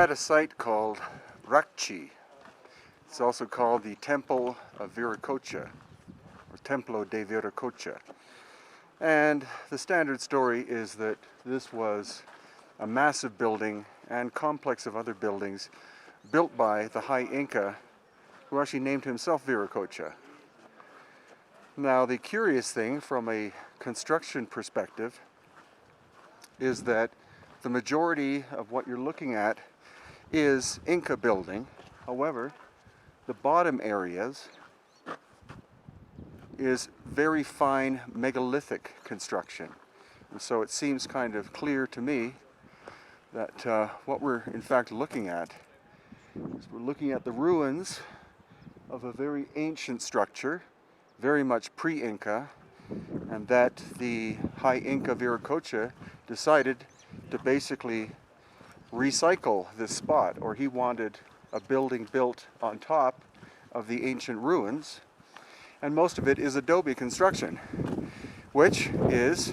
at a site called Rakchi. It's also called the Temple of Viracocha, or Templo de Viracocha. And the standard story is that this was a massive building and complex of other buildings built by the High Inca, who actually named himself Viracocha. Now, the curious thing from a construction perspective is that the majority of what you're looking at is Inca building. However, the bottom areas is very fine megalithic construction. And so it seems kind of clear to me that what we're in fact looking at is we're looking at the ruins of a very ancient structure, very much pre-Inca, and that the High Inca Viracocha decided to basically recycle this spot, or he wanted a building built on top of the ancient ruins, and most of it is adobe construction, which is,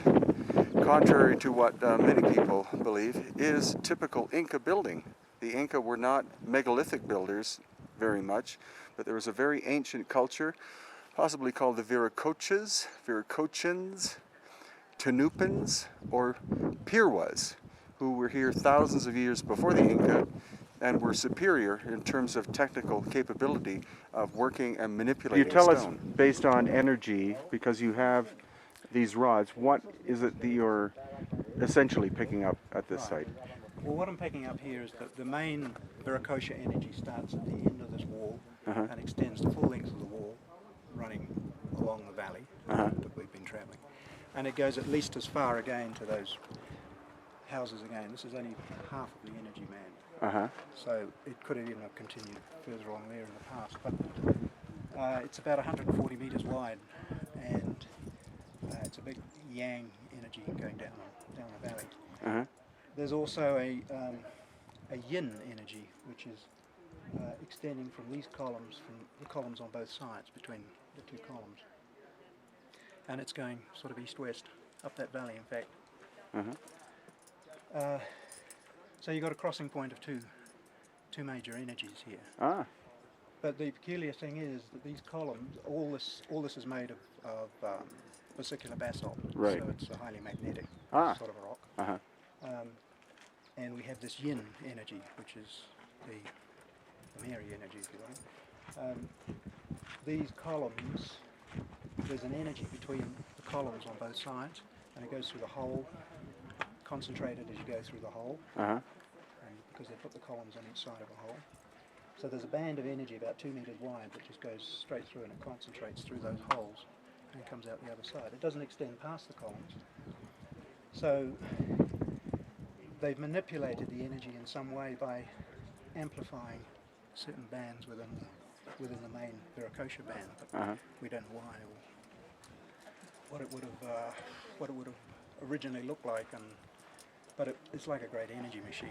contrary to what many people believe, is typical Inca building. The Inca were not megalithic builders very much, but there was a very ancient culture, possibly called the Viracochas, Viracochans, Tanupans, or Pirwas, who were here thousands of years before the Inca and were superior in terms of technical capability of working and manipulating stone. You tell us, based on energy, because you have these rods, what is it that you're essentially picking up at this site? Well, what I'm picking up here is that the main Viracocha energy starts at the end of this wall and extends the full length of the wall, running along the valley that we've been travelling. And it goes at least as far again to those houses again. This is only half of the energy band. So it could have even continued further along there in the past. But it's about 140 metres wide, and it's a big yang energy going down the valley. There's also a yin energy, which is extending from these columns, from the columns on both sides, between the two columns. And it's going sort of east-west, up that valley, in fact. So you've got a crossing point of two major energies here. But the peculiar thing is that these columns, all this is made of vesicular basalt. Right. So it's a highly magnetic sort of a rock. And we have this yin energy, which is the Mary energy, if you like. These columns, there's an energy between the columns on both sides, and it goes through the hole, concentrated as you go through the hole, and because they put the columns on each side of a hole. So there's a band of energy about 2 metres wide that just goes straight through, and it concentrates through those holes and comes out the other side. It doesn't extend past the columns. So they've manipulated the energy in some way by amplifying certain bands within the main Viracocha band, but we don't know why or what it would have originally looked like, but it's like a great energy machine.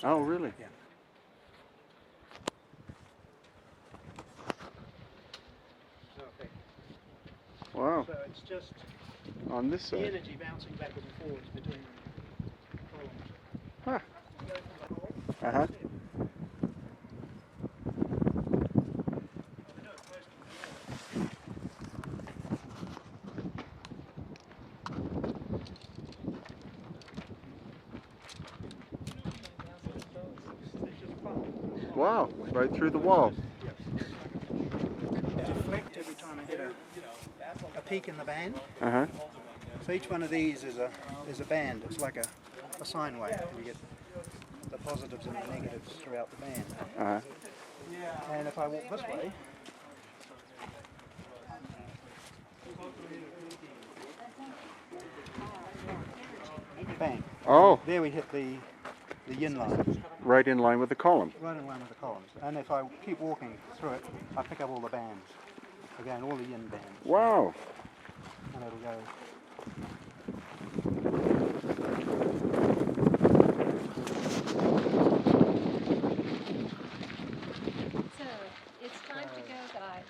Oh, really? Yeah. Okay. Wow. So it's just on this side. The energy bouncing backwards and forwards between columns. Wow, right through the wall. Deflect every time I hit a peak in the band. So each one of these is a band. It's like a sine wave. You get the positives and the negatives throughout the band. And if I walk this way, bang. Oh. There we hit the yin line. Right in line with the column. Right in line with the columns. And if I keep walking through it, I pick up all the bands. Again, all the yin bands. Wow. And it'll go. So, it's time to go, guys.